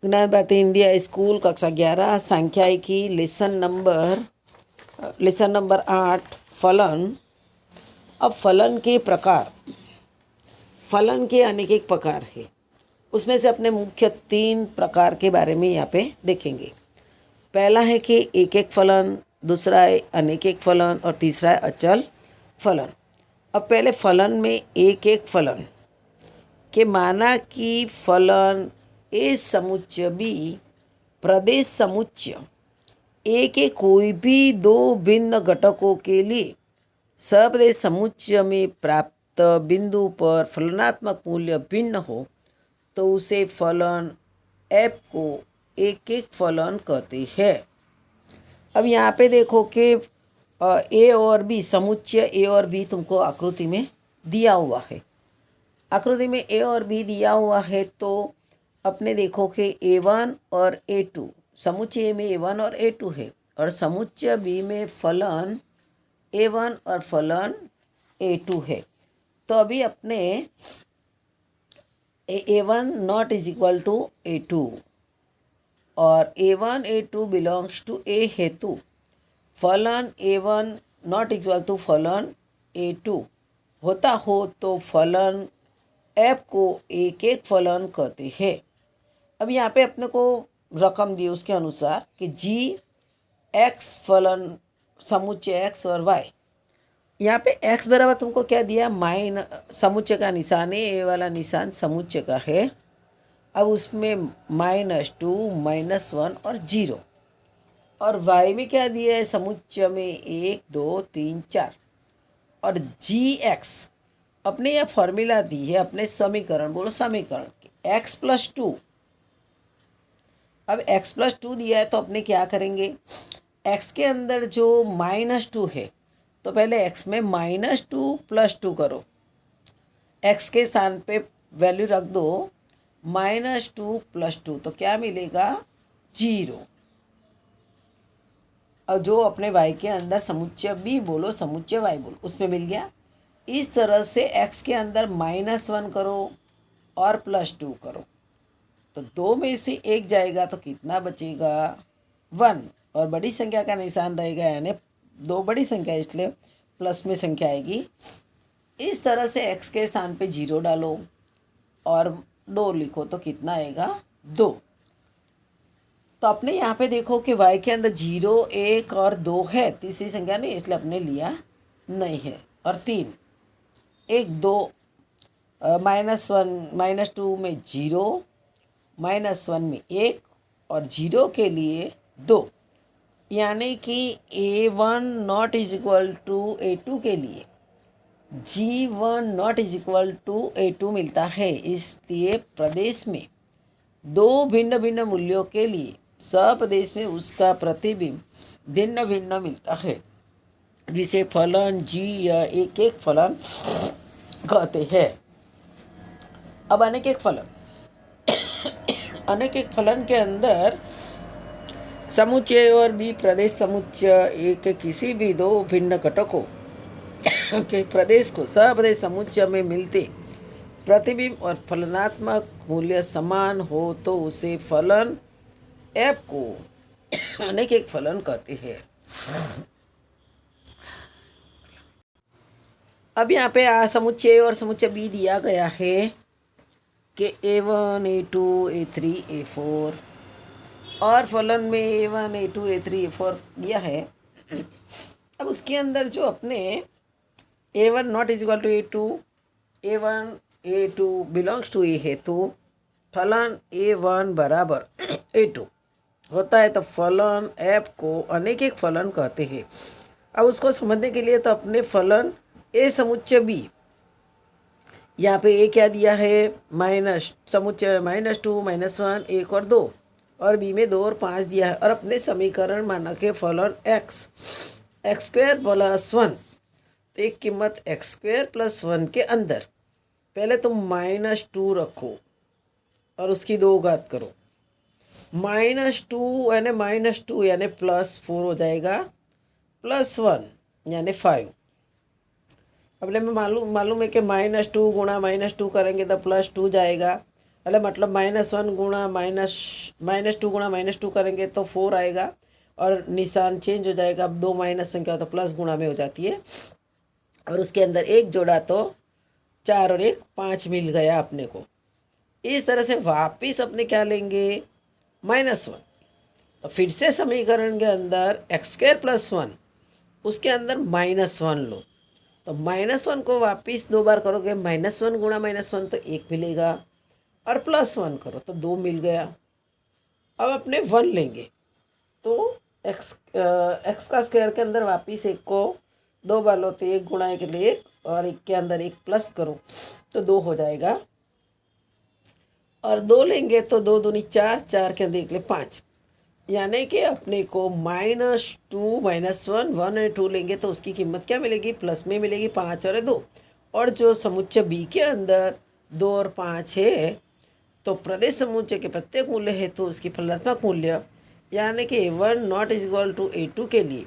ज्ञान Bharti Hindi high school कक्षा 11 सांख्यिकी लेसन नंबर 8 फलन। अब फलन के प्रकार, फलन के अनेक एक प्रकार है। उसमें से अपने मुख्य 3 प्रकार के बारे में यहाँ पे देखेंगे। पहला है कि एक एक फलन, दूसरा है अनेक एक फलन और तीसरा है अचल फलन। अब पहले फलन में एक एक फलन के माना कि फलन ए समुच्चय बी प्रदेश समुच्चय ए के कोई भी दो भिन्न घटकों के लिए सप्रदेश समुच्चय में प्राप्त बिंदु पर फलनात्मक मूल्य भिन्न हो तो उसे फलन एफ को एक एक फलन कहते हैं। अब यहाँ पे देखो कि ए और बी समुच्चय ए और बी तुमको आकृति में दिया हुआ है। आकृति में ए और बी दिया हुआ है तो अपने देखो कि A1 और A2 समुच्चय में A1 और A2 है और समुच्चय बी में फलन A1 और फलन A2 है। तो अभी अपने A1 not is equal to A2 और A1 A2 belongs to A हेतु फलन A1 नॉट इक्वल टू फलन A2 होता हो तो फलन F को एक एक फलन कहते हैं। अब यहाँ पे अपने को रकम दी उसके अनुसार कि जी एक्स फलन समुच्चय एक्स और वाई। यहाँ पे एक्स बराबर तुमको क्या दिया, समुच्चय का निशान है, ए वाला निशान समुच्चय का है। अब उसमें -2 -1 और 0 और वाई में क्या दिया है, समुच्चय में 1 2 3 4 और जी एक्स अपने यह फॉर्मूला दी है अपने समीकरण, बोलो समीकरण x+2। अब x+2 दिया है तो अपने क्या करेंगे, x के अंदर जो -2 है तो पहले x में -2 + 2 करो, x के स्थान पे वैल्यू रख दो -2 + 2 तो क्या मिलेगा 0। और जो अपने y के अंदर समुच्चय b बोलो समुच्चय y बोलो उसमें मिल गया। इस तरह से x के अंदर -1 करो और +2 करो तो 2 में से 1 जाएगा तो कितना बचेगा 1 और बड़ी संख्या का निशान रहेगा यानी 2 बड़ी संख्या इसलिए प्लस में संख्या आएगी। इस तरह से x के स्थान पे 0 डालो और 2 लिखो तो कितना आएगा 2। तो अपने यहाँ पे देखो कि y के अंदर 0 1 और 2 है, तीसरी संख्या नहीं इसलिए अपने लिया नहीं है। और 3 1 2 -1 -2 में 0 -1 में 1 और 0 के लिए 2 यानी कि A1 not is equal to A2 के लिए G1 not is equal to A2 मिलता है। इसलिए प्रदेश में दो भिन्न भिन्न मूल्यों के लिए सप्रदेश में उसका प्रतिबिंब भिन्न भिन्न मिलता है जिसे फलन जी या एक एक फलन कहते हैं। अब अनेक एक फलन, अनेक एक फलन के अंदर समुच्चय और बी प्रदेश समुच्चय ए के किसी भी दो भिन्न घटकों के प्रदेश को सप्रदेश समुच्चय में मिलते प्रतिबिंब और फलनात्मक मूल्य समान हो तो उसे फलन एफ को अनेक एक फलन कहते हैं। अब यहाँ पे समुच्चय और समुच्चय बी दिया गया है कि A1 A2 A3 A4 और फलन में A1 A2 A3 A4 दिया है। अब उसके अंदर जो अपने A1 not is equal to A2 A1 A2 belongs to A है तो फलन A1 बराबर A2 होता है तो फलन F को अनेक एक फलन कहते हैं। अब उसको समझने के लिए तो अपने फलन ए समुच्चय बी, यहाँ पे ए क्या दिया है समुच्चय -2 -1 1 और 2 और बी में 2 और 5 दिया है और अपने समीकरण माना के फलन x² + 1 तो एक कीमत x² + 1 के अंदर पहले तुम -2 रखो और उसकी 2 घात करो, -2 यानी -2 यानी +4 हो जाएगा +1 यानी 5। अपने में मालूम है कि -2 गुणा -2 करेंगे तो +2 जाएगा, मतलब -1 गुणा -2 गुणा -2 करेंगे तो 4 आएगा और निशान चेंज हो जाएगा। अब 2 माइनस संख्या तो प्लस गुणा में हो जाती है और उसके अंदर 1 जोड़ा तो 4 और 1 5 मिल गया अपने को। इस तरह से वापिस अपने क्या लेंगे, -1। तो फिर से समीकरण के अंदर x² + 1 उसके अंदर -1 लो। तो -1 को वापिस 2 बार करोगे, -1 गुणा -1 तो 1 मिलेगा और +1 करो तो 2 मिल गया। अब अपने 1 लेंगे तो x² के अंदर वापिस 1 को 2 बार लो तो 1 गुणा 1 ले 1 और 1 के अंदर 1 प्लस करो तो 2 हो जाएगा। और 2 लेंगे तो 2 दूनी 4, 4 के अंदर 1 ले 5, यानी कि अपने को -2 -1 1 और 2 लेंगे तो उसकी कीमत क्या मिलेगी, प्लस में मिलेगी 5 और 2। और जो समुच्चय बी के अंदर 2 और 5 है तो प्रदेश समुच्चय के प्रत्येक मूल्य है तो उसकी फलनात्मक मूल्य यानी कि A1 not is equal to A2 के लिए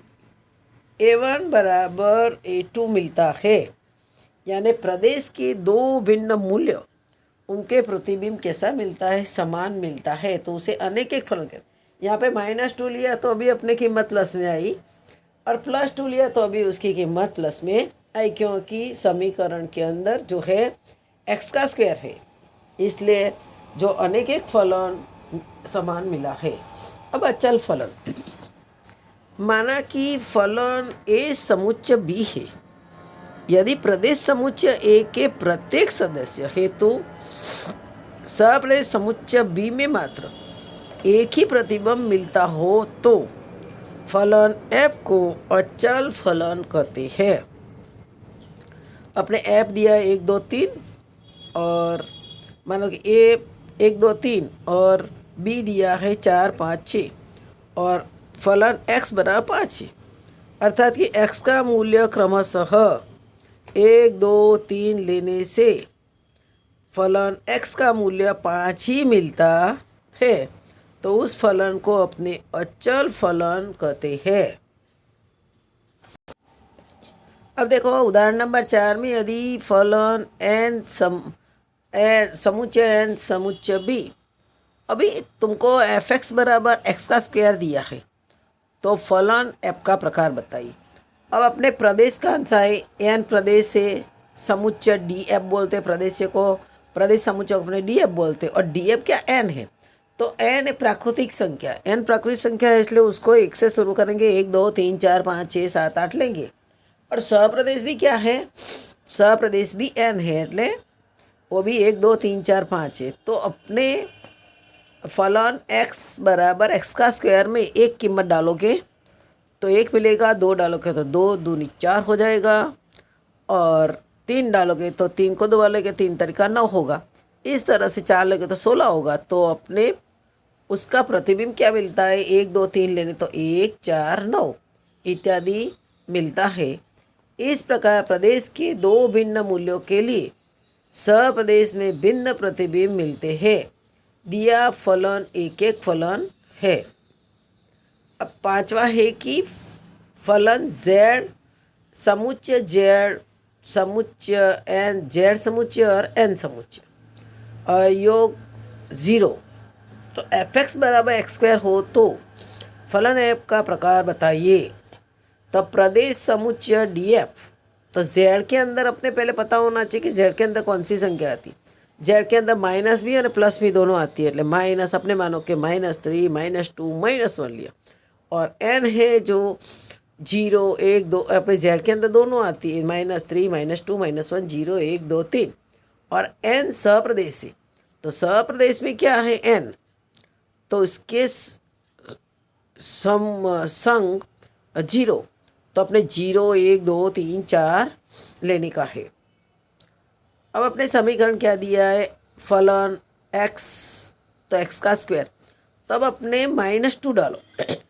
A1 बराबर A2 मिलता है। यानी प्रदेश के दो भिन्न मूल्य उनके प्रतिबिंब कैसा मिलता है, समान मिलता है, तो उसे अनेक एक फलन कहते हैं। यहाँ पे -2 लिया तो अभी अपने कीमत प्लस में आई और +2 लिया तो अभी उसकी कीमत प्लस में आई, क्योंकि समीकरण के अंदर जो है x² है, इसलिए जो अनेक एक फलन समान मिला है। अब अचल फलन, माना कि फलन A समुच्चय B है। यदि प्रदेश समुच्चय A के प्रत्येक सदस्य हेतु सप्रदेश समुच्चय B में मात्र एक ही प्रतिबिंब मिलता हो तो फलन f को अचल फलन कहते हैं। अपने f दिया 1 2 3 और मानो कि a 1 2 3 और b दिया है 4 5 6 और फलन x बराबर 5 है, अर्थात कि x का मूल्य क्रमशः 1 2 3 लेने से फलन x का मूल्य 5 ही मिलता है, तो उस फलन को अपने अचल फलन कहते हैं। अब देखो उदाहरण नंबर 4 में यदि फलन समुच्चय n समुच्चय b, अभी तुमको f(x) बराबर x² दिया है तो फलन f का प्रकार बताइए। अब अपने प्रदेश का अंश है n प्रदेश से समुच्चय df बोलते, प्रदेश को प्रदेश समुच्चय को अपने df बोलते और df क्या n है, तो n प्राकृतिक संख्या, n प्राकृतिक संख्या है इसलिए उसको 1 से शुरू करेंगे, 1 2 3 4 5 6 7 8 लेंगे। और सप्रदेश भी क्या है, सप्रदेश भी n है એટલે वो भी 1 2 3 4 5 है। तो अपने फलन x बराबर x² में एक कीमत डालोगे तो 1 मिलेगा, 2 डालोगे तो 2 दूनी 4 हो जाएगा और 3 डालोगे तो 3 को 2 डालोगे 3 तरीका 9 होगा। इस तरह से 4 लोगे तो 16 होगा। तो अपने उसका प्रतिबिंब क्या मिलता है, 1 2 3 लेने तो 1 4 9 इत्यादि मिलता है। इस प्रकार प्रदेश के दो भिन्न मूल्यों के लिए सप्रदेश में भिन्न प्रतिबिंब मिलते हैं। दिया फलन एक एक फलन है। अब पांचवा है कि फलन z समुच्चय z समुच्चय n z समुच्चय और n समुच्चय अयोग 0, तो f(x) बराबर x² हो तो फलन f का प्रकार बताइए। तो प्रदेश समुच्चय df, तो z के अंदर अपने पहले पता होना चाहिए कि z के अंदर कौन सी संख्या आती है। z के अंदर माइनस भी और प्लस भी दोनों आती है, એટલે माइनस अपने मानो कि -3 -2 -1 लिया और n है जो 0 1 2 अपने z के अंदर दोनों आती है, -3 -2 -1 0 1 2 3 और n सप्रदेशी, तो सप्रदेश में क्या है n, तो इसके संग 0, तो अपने 0 1 2 3 4 लेने का है। अब अपने समीकरण क्या दिया है, फलन x, तो x², तब अपने -2 डालो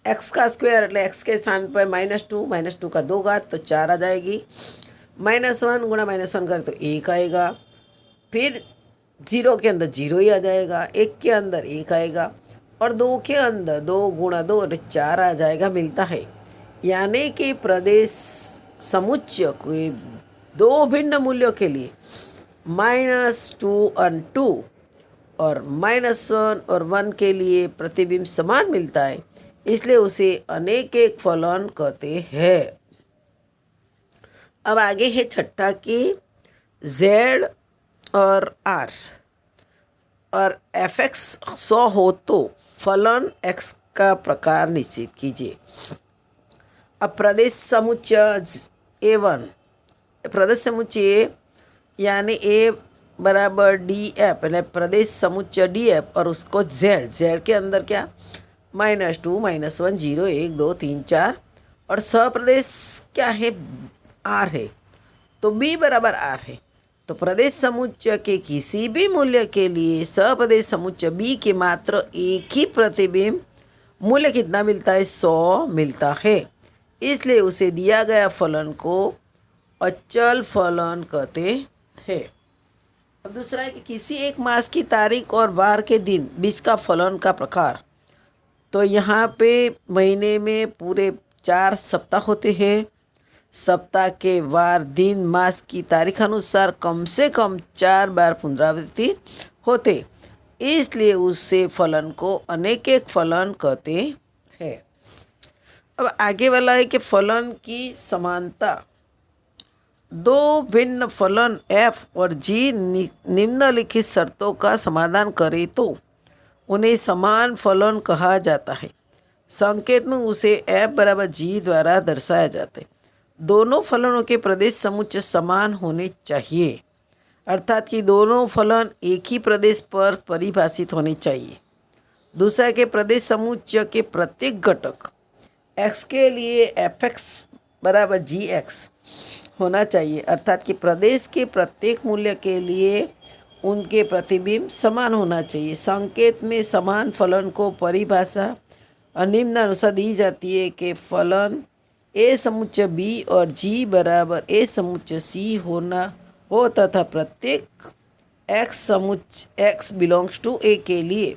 x² એટલે x के स्थान पर -2 का 2 घात तो 4 आ जाएगी, -1 गुणा -1 करें तो 1 आएगा, फिर 0 के अंदर 0 ही आ जाएगा, 1 के अंदर 1 आएगा और 2 के अंदर 2 गुणा 2 4 आ जाएगा, मिलता है। यानी कि प्रदेश समुच्चय के दो भिन्न मूल्यों के लिए -2 और 2 और -1 और 1 के लिए प्रतिबिंब समान मिलता है, इसलिए उसे अनेक एक फलन कहते हैं। अब आगे है छठा कि z और r और f(x) 100 हो तो फलन x का प्रकार निश्चित कीजिए। अब प्रदेश समुच्चय A1, प्रदेश समुच्चय यानी A बराबर DF, पहले प्रदेश समुच्चय DF और उसको z के अंदर क्या -2 -1 0 1 2 3 4 और सप्रदेश क्या है R है, तो B बराबर R है। तो प्रदेश समुच्चय के किसी भी मूल्य के लिए सप्रदेश समुच्चय B के मात्र एक ही प्रतिबिंब मूल्य कितना मिलता है, 100 मिलता है, इसलिए उसे दिया गया फलन को अचल फलन कहते हैं। अब दूसरा है कि किसी एक मास की तारीख और वार के दिन बीच का फलन का प्रकार। तो यहाँ पे महीने में पूरे 4 सप्ताह होते हैं। सप्ताह के वार दिन मास की तारीख अनुसार कम से कम 4 बार पुनरावृत्ति होते, इसलिए उससे फलन को अनेक एक फलन कहते हैं। अब आगे वाला है कि फलन की समानता। दो भिन्न फलन f और g निम्नलिखित शर्तों का समाधान करें तो उन्हें समान फलन कहा जाता है। संकेत में उसे f बराबर g द्वारा दर्शाया जाता है। दोनों फलनों के प्रदेश समुच्चय समान होने चाहिए, अर्थात कि दोनों फलन एक ही प्रदेश पर परिभाषित होने चाहिए। दूसरा के प्रदेश समुच्चय के प्रत्येक घटक x के लिए f(x) बराबर gx होना चाहिए, अर्थात कि प्रदेश के प्रत्येक मूल्य के लिए उनके प्रतिबिंब समान होना चाहिए। संकेत में समान फलन को परिभाषा निम्नानुसार दी जाती है कि फलन a समुच्चय b और g बराबर a समुच्चय c होना हो तथा प्रत्येक x बिलोंग्स टू a के लिए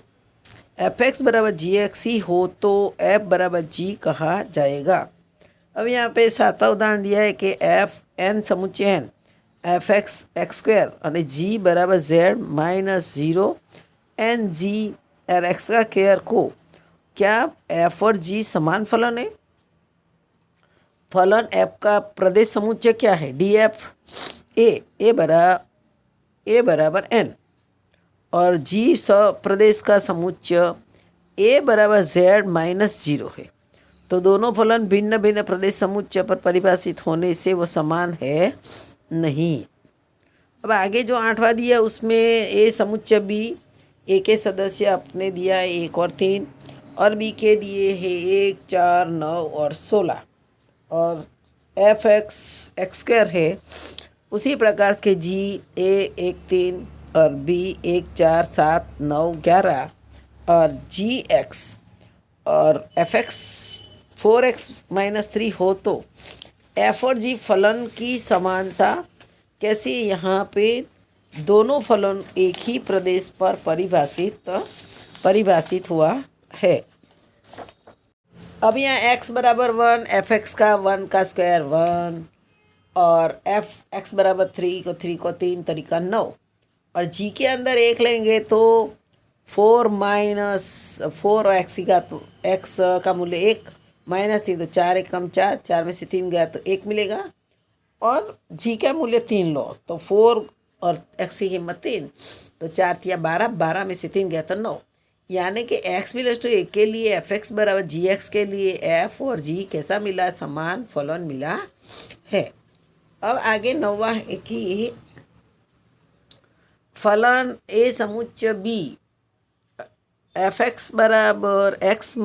f(x) बराबर gx ही हो तो f बराबर g कहा जाएगा। अब यहाँ पे 7वां उदाहरण दिया है कि f n समुच्चय n f(x) x² और g बराबर z -0 n g और x का स्क्वायर को क्या f और g समान फलन है। फलन f का प्रदेश समुच्चय क्या है, df a बराबर n और g प्रदेश का समुच्चय a बराबर z -0 है, तो दोनों फलन भिन्न भिन्न प्रदेश समुच्चय पर परिभाषित होने से वो समान है नहीं। अब आगे जो 8वां दिया उसमें a समुच्चय b, a के सदस्य अपने दिया है 1 और 3 और b के दिए है 1 4 9 और 16 और f(x) x² है। उसी प्रकार के g a 1 3 और b 1 4 7 9 11 और gx और f(x) 4x -3 हो तो f और g फलन की समानता कैसे, यहाँ पे दोनों फलन एक ही प्रदेश पर परिभाषित हुआ है। अब यहाँ x बराबर 1, f(x) का 1 का स्क्वायर 1 और f(x) बराबर 3 को 3 तरीका 9 और g के अंदर 1 लेंगे तो 4 4 x का, तो x का मूल्य 1 -3 तो 4 1 कम 4, 4 में से 3 गया तो 1 मिलेगा और g का मूल्य 3 लो तो 4 और x की कीमत 3 तो 4 या 12 में से 3 गया तो 9, यानी कि x बिलोंग्स टू a के लिए f(x) बराबर gx के लिए f और g कैसा मिला, समान फलन मिला है। अब आगे 9वां है कि फलन a समुच्चय b f(x) बराबर x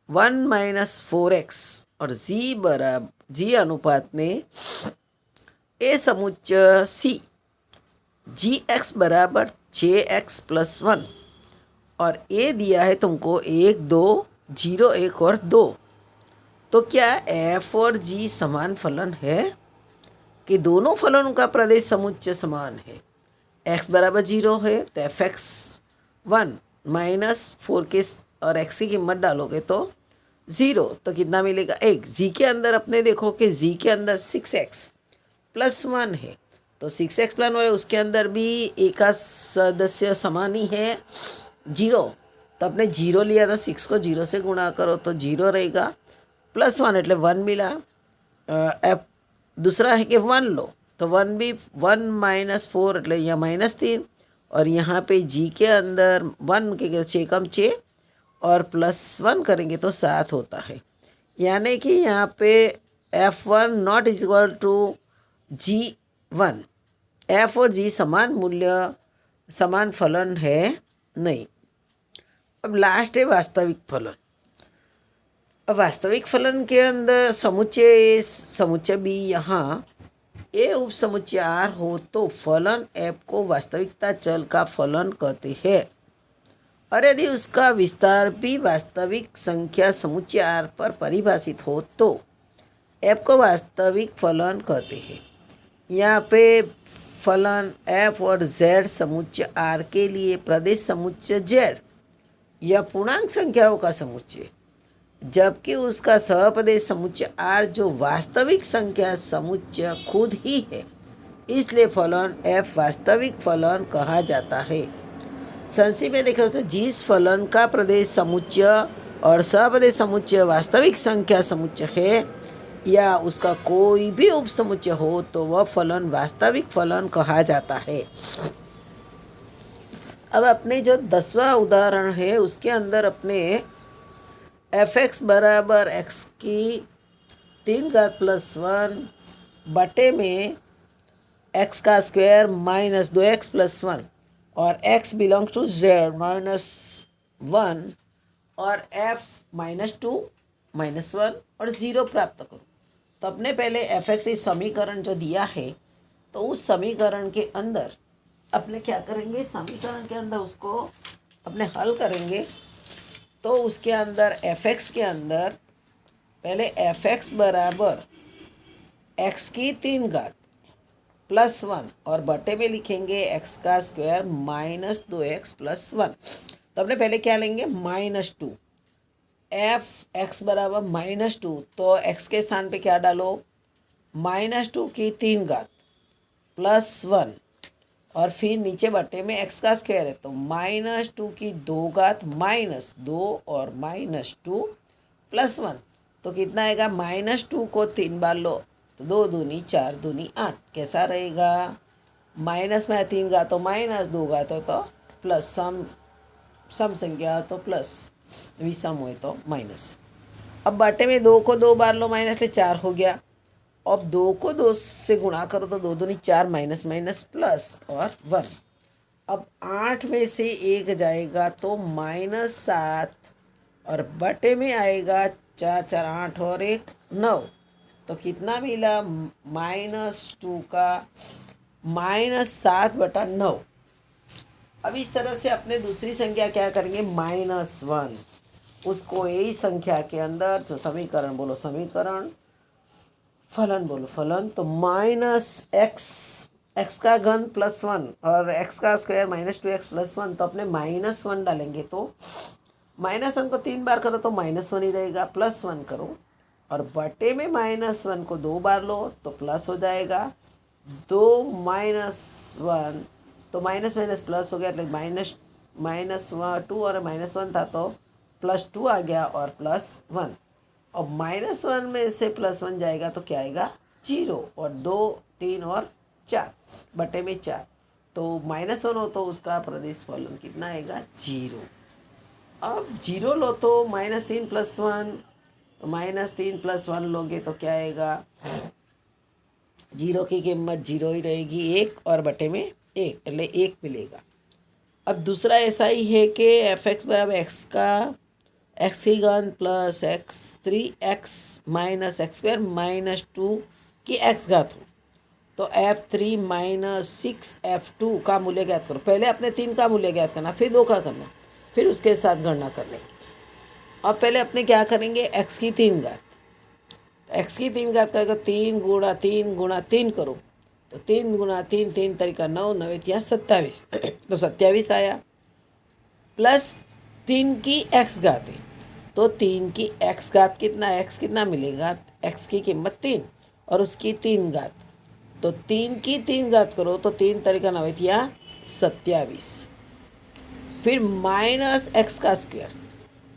-1 4x और g अनुपात में a समुच्चय c gx बराबर 6x + 1 और a दिया है तुमको 1 2 0 1 और 2, तो क्या f और g समान फलन है कि दोनों फलनों का प्रदेश समुच्चय समान है। x बराबर 0 है तो f(x) 1 -4 के और x की कीमत डालोगे तो 0, तो कितना मिलेगा 1। g के अंदर अपने देखो कि g के अंदर 6x + 1 है तो 6x प्लस 1 उसके अंदर भी एक का सदस्य समान ही है 0, तो आपने 0 लिया तो 6 को 0 से गुणा करो तो 0 रहेगा, +1 એટલે 1 मिला। दूसरा है कि 1 लो तो 1 भी 1 - 4 એટલે यहाँ -3, और यहाँ पे जी के अंदर 1 के 6 कम 6 और +1 करेंगे तो 7 होता है। यानी कि यहाँ पे F1 not is equal to G1। F और G समान मूल्य समान फलन है नहीं। अब लास्ट है वास्तविक फलन। अब वास्तविक फलन के अंदर समुच्चय बी यहाँ ए उप समुच्चय आर हो तो फलन एफ को वास्तविकता चल का फलन कहते हैं, और यदि उसका विस्तार भी वास्तविक संख्या समुच्चय आर पर परिभाषित हो तो एफ को वास्तविक फलन कहते हैं। यहाँ पे फलन एफ और जेड समुच्चय आर के लिए प्रदेश समुच्चय जेड यह पूर्णांक संख्याओं का समुच्चय, जबकि उसका सहप्रदेश समुच्चय आर जो वास्तविक संख्या समुच्चय खुद ही है, इसलिए फलन एफ वास्तविक फलन कहा जाता है। संक्षिप्त में देखो तो जिस फलन का प्रदेश समुच्चय और सहप्रदेश समुच्चय वास्तविक संख्या समुच्चय है या उसका कोई भी उप समुच्चय हो तो वह फलन वास्तविक फलन कहा जाता है। अब अपने जो 10वां उदाहरण है उसके अंदर अपने f(x) बराबर x की 3 घात +1 बटे में x का स्क्वायर माइनस 2x + 1 और x बिलोंग्स टू z -1 और f -2 -1 और 0 प्राप्त करो। तो अपने पहले f(x) इस समीकरण जो दिया है तो उस समीकरण के अंदर अपने क्या करेंगे, समीकरण के अंदर उसको अपने हल करेंगे। तो उसके अंदर f(x) के अंदर पहले f(x) बराबर x की 3 घात +1 और बटे में लिखेंगे x का स्क्वायर माइनस 2x + 1। तो अपने पहले क्या लेंगे -2, f(x) बराबर -2, तो x के स्थान पे क्या डालो -2 की 3 घात +1 और फिर नीचे बटे में x का स्क्वायर है तो -2 की 2 घात -2 और -2 + 1, तो कितना आएगा -2 को 3 बार लो तो 2 दूनी 4 दूनी 8, कैसा रहेगा माइनस में 3 घात तो माइनस 2 घात हो तो प्लस, सम संख्या तो प्लस, विषम हो तो माइनस। अब बटे में 2 को 2 बार लो माइनस से 4 हो गया। अब 2 को 2 से गुणा करो तो 2 दूनी 4 माइनस माइनस प्लस और 1। अब 8 में से 1 जाएगा तो -7 और बटे में आएगा 4 4 8 और 1 9, तो कितना मिला -2 का -7/9। अब इस तरह से अपने दूसरी संख्या क्या करेंगे -1, उसको यही संख्या के अंदर जो समीकरण बोलो समीकरण, फलन बोलो फलन, तो -x का घन +1 और x का स्क्वायर -2x + 1, तो अपने -1 डालेंगे तो -1 को 3 बार करो तो -1 ही रहेगा, +1 करो और बटे में -1 को 2 बार लो तो प्लस हो जाएगा, 2 -1 तो माइनस माइनस प्लस हो गया, -2 और -1 था तो +2 आ गया और +1। अब -1 में से +1 जाएगा तो क्या आएगा 0 और 2 3 और 4 बटे में 4, तो -1 हो तो उसका प्रदेश फलन कितना आएगा 0। अब 0 लो तो -3 + 1, तो -3 + 1 लोगे तो क्या आएगा 0 की कीमत 0 ही रहेगी, 1 और बटे में 1 એટલે 1 मिलेगा। अब दूसरा ऐसा ही है कि f(x) बराबर x का x की घन plus x 3x minus x² -2 की x घात हो तो f3 - 6f2 का मूल्य ज्ञात करो। पहले अपने 3 का मूल्य ज्ञात करना, फिर 2 का करना, फिर उसके साथ गणना करने। अब पहले अपने क्या करेंगे x की 3 घात, तो x की 3 घात का 3 गुणा 3 गुणा 3 करो तो 3 गुणा 3 3 तरीका 9 9 या 27 तो 27 आया, प्लस 3 की x घात है तो 3 की x घात कितना, x कितना मिलेगा, x की कीमत 3 और उसकी 3 घात तो 3 की 3 घात करो तो 3 तरीका 9 थिया 27। फिर माइनस एक्स का स्क्वायर।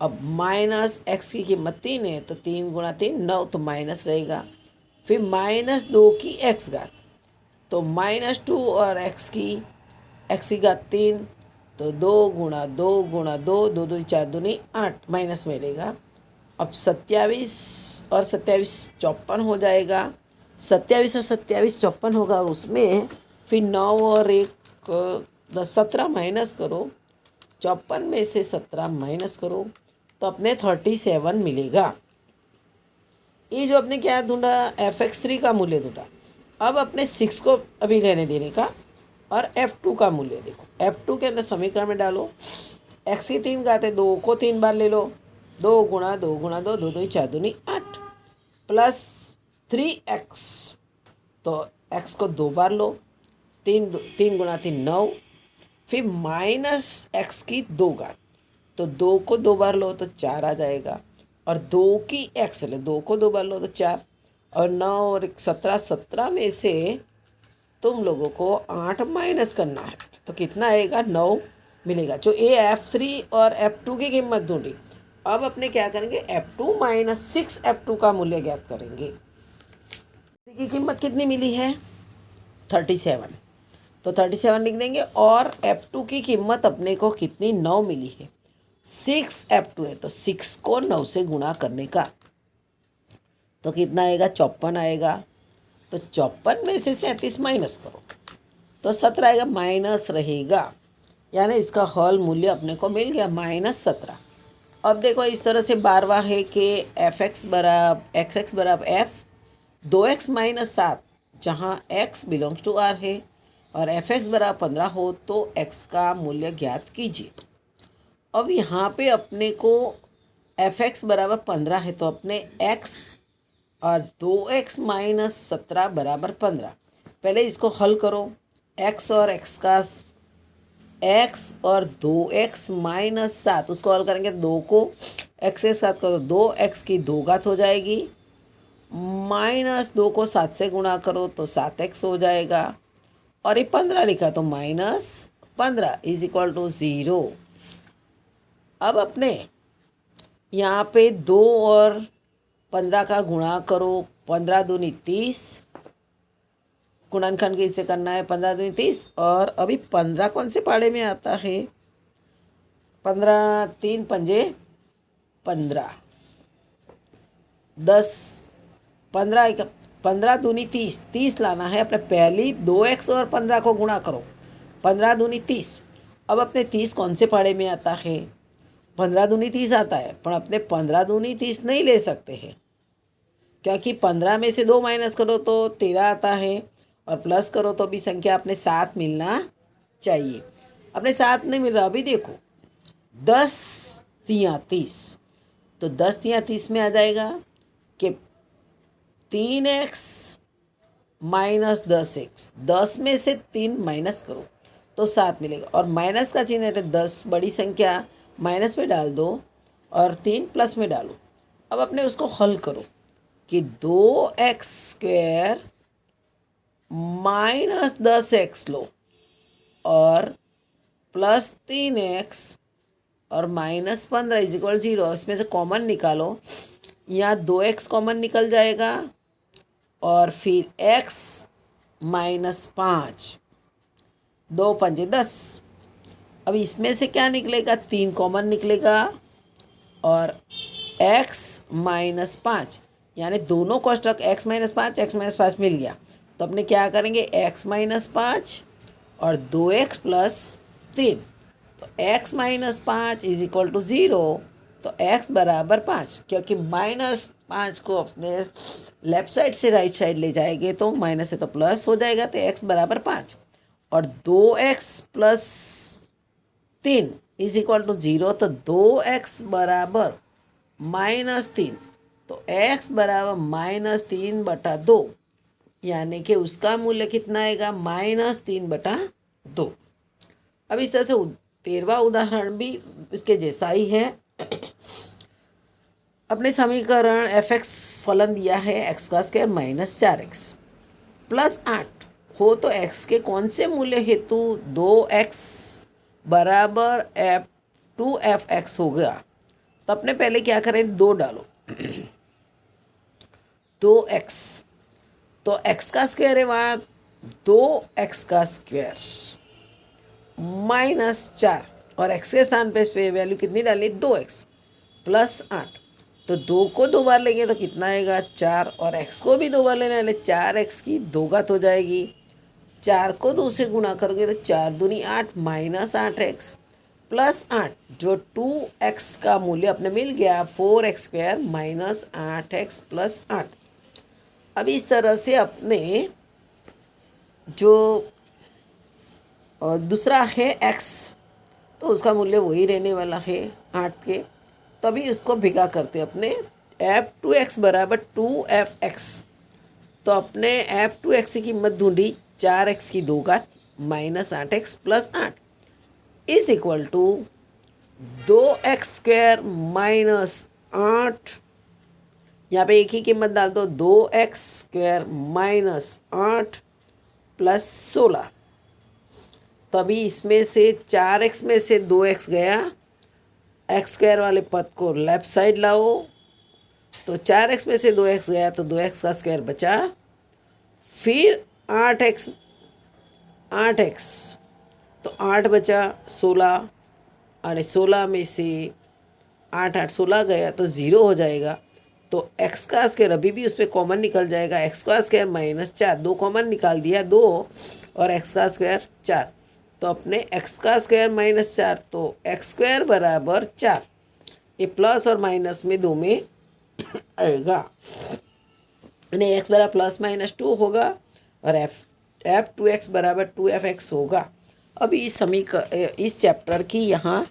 अब माइनस एक्स की कीमत 3 है तो 3 गुणा 3 9, तो माइनस रहेगा। फिर -2 की एक्स घात, तो -2 और एक्स की घात 3, तो 2 गुणा 2 गुणा 2, 2 दूनी 4 दूनी 8, माइनस में रहेगा। अब 27 और 27 54 हो जाएगा। 27 और 27 54 होगा, और उसमें फिर 9 और 1 17 माइनस करो। 54 में से 17 माइनस करो तो अपने 37 मिलेगा। ये जो अपने क्या ढूंढा, fx3 का मूल्य ढूंढा। अब अपने 6 को अभी लेने देने का, और f2 का मूल्य देखो। f2 के अंदर समीकरण में डालो, x की 3 घात है, 2 को 3 बार ले लो, 2 गुणा 2 गुणा 2, 2 दूनी 4 दूनी 8, प्लस 3x, तो x को 2 बार लो, 3 गुणा 3 9, फिर माइनस एक्स की 2 घात, तो 2 को 2 बार लो तो 4 आ जाएगा, और 2 की एक्स ले, 2 को 2 बार लो तो 4, और 9 और 17, 17 में से तुम लोगों को 8 माइनस करना है, तो कितना आएगा 9 मिलेगा। जो f3 और f2 की कीमत ढूंढी। अब अपने क्या करेंगे, f2 माइनस 6 f2 का मूल्य ज्ञात करेंगे। की कीमत कितनी मिली है 37, तो 37 लिख देंगे। और f2 की कीमत अपने को कितनी 9 मिली है, 6 f2 है, तो 6 को 9 से गुणा करने का, तो कितना आएगा 54 आएगा। तो 54 में से 37 माइनस करो तो 17 आएगा, माइनस रहेगा, यानी इसका हल मूल्य अपने को मिल गया -17। अब देखो इस तरह से 12वां है कि x x बराबर f 2x माइनस 7, जहाँ x बिलोंग्स टू r है, और fx बराबर 15 हो तो x का मूल्य ज्ञात कीजिए। अब यहाँ पे अपने को fx बराबर 15 है, तो अपने x और 2x माइनस 17 बराबर 15। पहले इसको हल करो, x और x का x और 2x माइनस 7, उसको हल करेंगे, 2 को x के साथ करो, 2x की 2 घात हो जाएगी, -2 को 7 से गुणा करो तो 7x हो जाएगा, और ये 15 लिखा तो -15 इज इक्वल टू 0। अब अपने यहाँ पे 2 और 15 का गुणा करो, 15 दूनी 30, गुणनखंड कैसे करना है, 15 दूनी 30, और अभी 15 कौन से पाड़े में आता है, 15 3 पंजे 15, 10 15 15 दूनी 30, 30 लाना है अपने। पहली 2x और 15 को गुणा करो, 15 दूनी 30। अब अपने 30 कौन से पाड़े में आता है, 15 दूनी 30 आता है, पर अपने 15 दूनी 30 नहीं ले सकते हैं, क्योंकि 15 में से 2 माइनस करो तो 13 आता है, और प्लस करो तो भी संख्या अपने 7 मिलना चाहिए। अपने 7 नहीं मिल रहा। अभी देखो 10 तियाँ 30, तो 10 तियाँ 30 में आ जाएगा कि 3x माइनस 10x, 10 में से 3 माइनस करो तो 7 मिलेगा, और माइनस का चिन्ह है, 10 बड़ी संख्या माइनस में डाल दो और 3 प्लस में डालो। अब अपने उसको हल करो कि 2x² माइनस 10x लो, और प्लस 3x और माइनस 15 इज इक्वल 0। इसमें से कॉमन निकालो, यहाँ 2x कॉमन निकल जाएगा, और फिर x माइनस 5, 2 पंजे 10। अब इसमें से क्या निकलेगा, 3 कॉमन निकलेगा, और x माइनस 5, यानी दोनों कोष्टक x माइनस 5 मिल गया। तो अपने क्या करेंगे, x माइनस 5 और 2x प्लस 3, तो x minus 5 is equal to 0, तो x बराबर 5, क्योंकि -5 को अपने लेफ्ट साइड से राइट साइड ले जाएंगे तो माइनस है तो प्लस हो जाएगा, तो x बराबर 5, और 2x plus 3 is equal to 0, तो 2x बराबर -3, तो x बराबर -3/2, यानी कि उसका मूल्य कितना आएगा, -3/2। अब इस तरह से 13वां उदाहरण भी इसके जैसा ही है। अपने समीकरण fx फलन दिया है x² -4x + 8, हो तो x के कौन से मूल्य हेतु 2x बराबर F2fx हो गया। तो अपने पहले क्या करें, 2 डालो 2x, तो x का स्क्वायर है वहाँ 2x का स्क्वायर -4, और x के स्थान पे वैल्यू कितनी डाली, 2x प्लस 8। तो 2 को 2 बार लेंगे तो कितना आएगा, 4, और x को भी 2 बार लेने वाले 4x की 2 घात हो जाएगी। 4 को 2 से गुणा करोगे तो 4 दूनी 8 -8x प्लस 8, जो 2x का मूल्य अपने मिल गया 4x² -8x प्लस 8। अब इस तरह से अपने जो दूसरा है x, तो उसका मूल्य वही रहने वाला है 8 के। तभी उसको भिगा करते अपने F2x बराबर 2fx। तो अपने F2x की कीमत ढूंढी 4x की 2 घात -8x plus 8 is equal to 2x² -8, यहाँ पे एक ही कीमत डाल दो 2x² -8 प्लस 16। तभी इसमें से 4x में से 2x गया, x² वाले पद को लेफ्ट साइड लाओ, तो 4x में से 2x गया तो 2x का स्क्वायर बचा, फिर 8x तो 8 बचा 16, और 16 में से 8 16 गया तो 0 हो जाएगा। तो x का स्क्वायर अभी भी उस पर कॉमन निकल जाएगा, x का स्क्वायर -4, 2 कॉमन निकाल दिया 2, और x का स्क्वायर 4। तो अपने x का स्क्वायर -4, तो x² बराबर 4, ये प्लस और माइनस में 2 में आएगा, यानी x बराबर प्लस माइनस 2 होगा, और F2x बराबर 2fx होगा। अभी इस चैप्टर की यहाँ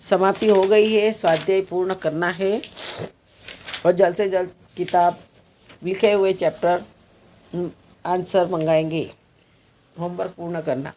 समाप्ति हो गई है। स्वाध्याय पूर्ण करना है और जल्द से जल्द किताब लिखे हुए चैप्टर आंसर मंगाएंगे। होमवर्क पूर्ण करना।